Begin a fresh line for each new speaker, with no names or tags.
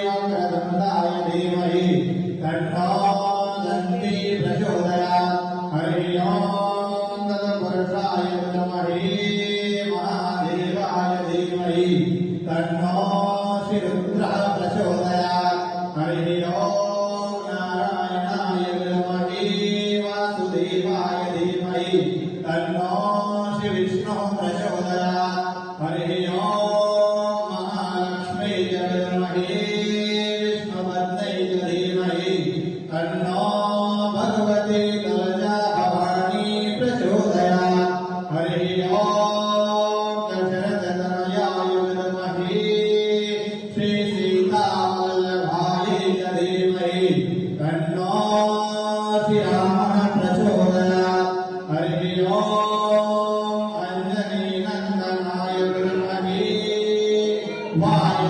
वक्रतुण्डाय धीमहि तन्नो दन्ती प्रचोदयात्। हरि ओं तत्पुरुषाय विद्महे महादेवाय धीमहि तन्नो श्रीरुद्रः प्रचोदयात्। हरि ओं नारायणाय विद्महे वासुदेवाय धीमहि तन्नो श्रीविष्णुः प्रचोदयात्। हरि ओं महालक्ष्मी विद्महे